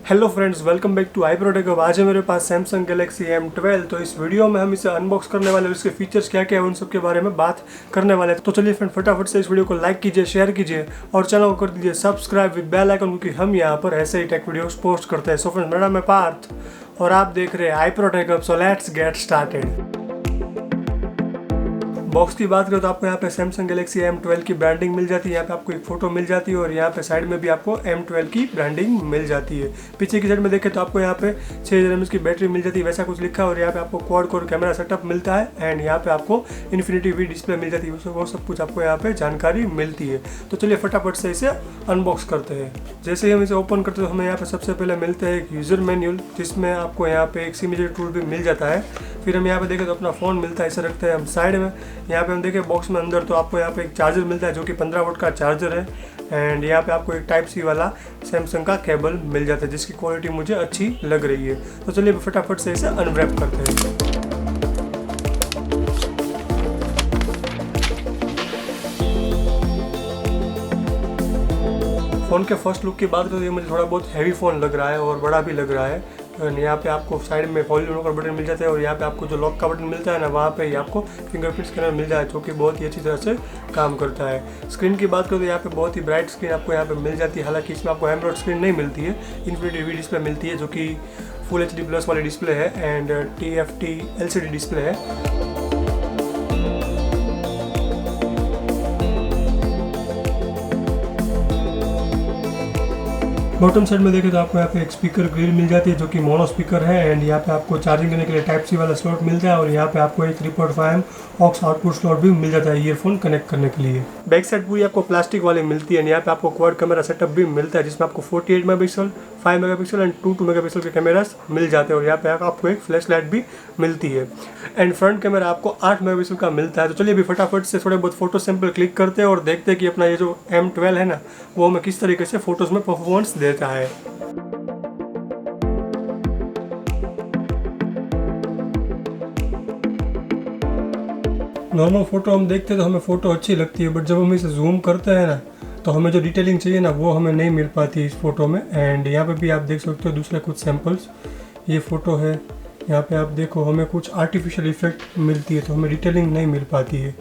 Hello friends, welcome back to iProTechHub। आज है मेरे पास Samsung Galaxy M12। तो इस वीडियो में हम इसे अनबॉक्स करने वाले हैं, इसके फीचर्स क्या क्या है उन सब के बारे में बात करने वाले हैं। तो चलिए फ्रेंड, फटाफट से इस वीडियो को लाइक कीजिए, शेयर कीजिए और चैनल को कर दीजिए सब्सक्राइब विद बेल आइकन, क्योंकि हम यहाँ पर ऐसे ही टेक वीडियोस पोस्ट करते हैं। सो फ्रेंड्स, मेरा नाम है पार्थ और आप देख रहे हैं iProTechHub। So let's get started. Box की बात करें तो आपको यहाँ पे Samsung Galaxy M12 की ब्रांडिंग मिल जाती है। यहाँ पे आपको एक फोटो मिल जाती है और यहाँ पे साइड में भी आपको M12 की ब्रांडिंग मिल जाती है। पीछे की साइड में देखें तो आपको यहाँ पे 6000 mAh की बैटरी मिल जाती है, वैसा कुछ लिखा है। और यहाँ पे आपको क्वाड कोर कैमरा सेटअप मिलता है एंड यहाँ पे आपको इन्फिनिटी वी डिस्प्ले मिल जाती है। वो सब कुछ आपको यहाँ पे जानकारी मिलती है। तो चलिए फटाफट से इसे अनबॉक्स करते हैं। जैसे ही हम इसे ओपन करते हैं तो हमें यहाँ पे सबसे पहले मिलता है एक यूजर मैनुअल, जिसमें आपको यहाँ पे एक सिग्नेचर टूल भी मिल जाता है। फिर हम यहाँ पे देखें तो अपना फ़ोन मिलता है, इसे रखते हैं हम साइड में। यहाँ पे हम देखें बॉक्स में अंदर तो आपको यहाँ पे एक चार्जर मिलता है जो कि 15 वोल्ट का चार्जर है। एंड यहाँ पे आपको एक टाइप सी वाला सैमसंग का केबल मिल जाता है, जिसकी क्वालिटी मुझे अच्छी लग रही है। तो चलिए फटाफट से इसे अनरैप करते हैं। फ़ोन के फर्स्ट लुक की बात करें तो ये मुझे थोड़ा बहुत हैवी फ़ोन लग रहा है और बड़ा भी लग रहा है। यहाँ पे आपको साइड में वॉल्यूम लॉक का बटन मिल जाता है और यहाँ पे आपको जो लॉक का बटन मिलता है ना, वहाँ पे ही आपको फिंगरप्रिंट स्कैनर मिल जाए, जो कि बहुत ही अच्छी तरह से काम करता है। स्क्रीन की बात करें तो यहाँ पे बहुत ही ब्राइट स्क्रीन आपको यहाँ पे मिल जाती है। हालांकि इसमें आपको एमोलेड स्क्रीन नहीं मिलती है, इन्फिनिटी वी डिस्प्ले मिलती है, जो कि फुल HD प्लस वाली डिस्प्ले है एंड TFT LCD डिस्प्ले है। बॉटम साइड में देखें तो आपको यहाँ पे एक स्पीकर ग्रिल मिल जाती है, जो कि मोनो स्पीकर है। एंड यहाँ पे आपको चार्जिंग करने के लिए टाइप सी वाला स्लॉट मिलता है और यहाँ पे आपको एक 3.5 ऑक्स आउटपुट स्लॉट भी मिल जाता है ईयरफोन कनेक्ट करने के लिए। बैक साइड पूरी आपको प्लास्टिक वाली मिलती है। यहाँ पे आपको क्वाड कैमरा सेटअप भी मिलता है, जिसमें आपको 48 मेगापिक्सल, 5 मेगापिक्सल एंड 2 मेगापिक्सल के कैमरास मिल जाते हैं। और यहाँ पे आपको एक फ्लैश लाइट भी मिलती है एंड फ्रंट कैमरा आपको 8 मेगापिक्सल का मिलता है। तो चलिए अभी फटाफट से थोड़े बहुत फोटो सैंपल क्लिक करते हैं और देखते हैं कि अपना ये जो M12 है ना, वो हमें किस तरीके से फोटोज़ में परफॉर्मेंस देता है। नॉर्मल फ़ोटो हम देखते हैं तो हमें फ़ोटो अच्छी लगती है, बट जब हम इसे जूम करते हैं ना, तो हमें जो डिटेलिंग चाहिए ना, वो हमें नहीं मिल पाती इस फ़ोटो में। एंड यहाँ पे भी आप देख सकते हो दूसरे कुछ सैम्पल्स। ये फ़ोटो है, यहाँ पे आप देखो हमें कुछ आर्टिफिशियल इफेक्ट मिलती है, तो हमें डिटेलिंग नहीं मिल पाती है।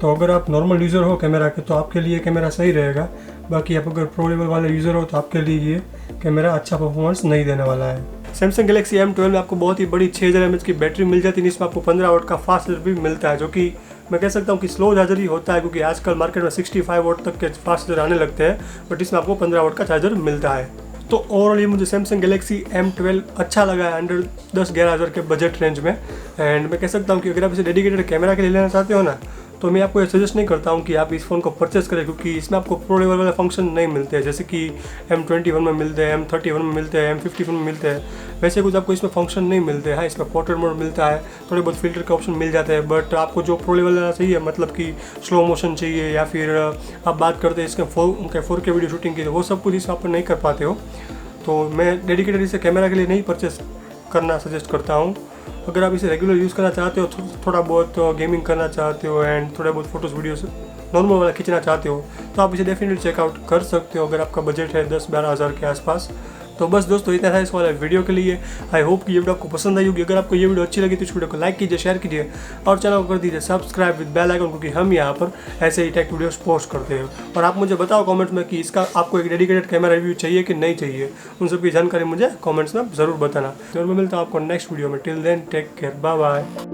तो अगर आप नॉर्मल यूज़र हो कैमरा के तो आपके लिए कैमरा सही रहेगा। बाकी आप अगर प्रो लेवल वाले यूज़र हो तो आपके लिए ये कैमरा अच्छा परफॉर्मेंस नहीं देने वाला है। Samsung Galaxy M12 में आपको बहुत ही बड़ी 6000 mAh की बैटरी मिल जाती है, जिसमें आपको 15 वोल्ट का फास्ट चार्जर भी मिलता है, जो कि मैं कह सकता हूँ कि स्लो चार्जर ही होता है, क्योंकि आजकल मार्केट में 65 वोल्ट तक के फास्ट चार्जर आने लगते हैं, बट इसमें आपको 15 वोल्ट का चार्जर मिलता है। तो ओवरऑल ये मुझे Samsung Galaxy M12 अच्छा लगा है अंडर 10-11 हज़ार के बजट रेंज में। एंड मैं कह सकता हूँ कि अगर आप इसे डेडिकेटेड कैमरा के लिए लेना चाहते हो ना, तो मैं आपको ये सजेस्ट नहीं करता हूँ कि आप इस फ़ोन को परचेस करें, क्योंकि इसमें आपको प्रो लेवल वाले फंक्शन नहीं मिलते हैं, जैसे कि M21 में मिलते हैं, M31 में मिलते हैं, M51 में मिलते हैं। वैसे कुछ आपको इसमें फंक्शन नहीं मिलते हैं। इसमें पोर्ट्रेट मोड मिलता है, थोड़े बहुत फिल्टर का ऑप्शन मिल जाता है, बट आपको जो प्रो लेवल वाला चाहिए, मतलब कि स्लो मोशन चाहिए या फिर आप बात करते हैं इसके 4K वीडियो शूटिंग की, तो वो सब कुछ इसमें आप नहीं कर पाते हो। तो मैं डेडिकेटेड इसे कैमरा के लिए नहीं परचेस करना सजेस्ट करता हूँ। अगर आप इसे रेगुलर यूज़ करना चाहते हो, थोड़ा बहुत गेमिंग करना चाहते हो एंड थोड़ा बहुत फोटोज़ वीडियोस नॉर्मल वाला खींचना चाहते हो, तो आप इसे डेफिनेटली चेकआउट कर सकते हो, अगर आपका बजट है 10-12 हज़ार के आसपास। तो बस दोस्तों, इतना था इस वाले वीडियो के लिए। आई होप कि ये वीडियो आपको पसंद आई होगी। अगर आपको ये वीडियो अच्छी लगी तो इस वीडियो को लाइक कीजिए, शेयर कीजिए और चैनल को कर दीजिए सब्सक्राइब विद बेल आइकन, क्योंकि हम यहाँ पर ऐसे ही टेक वीडियोस पोस्ट करते हैं। और आप मुझे बताओ कमेंट्स में कि इसका आपको एक डेडिकेटेड कैमरा रिव्यू चाहिए कि नहीं चाहिए। उन सब की जानकारी मुझे कमेंट्स में ज़रूर बताना। जरूर मैं मिलता हूँ आपको नेक्स्ट वीडियो में। Till then take care, bye bye.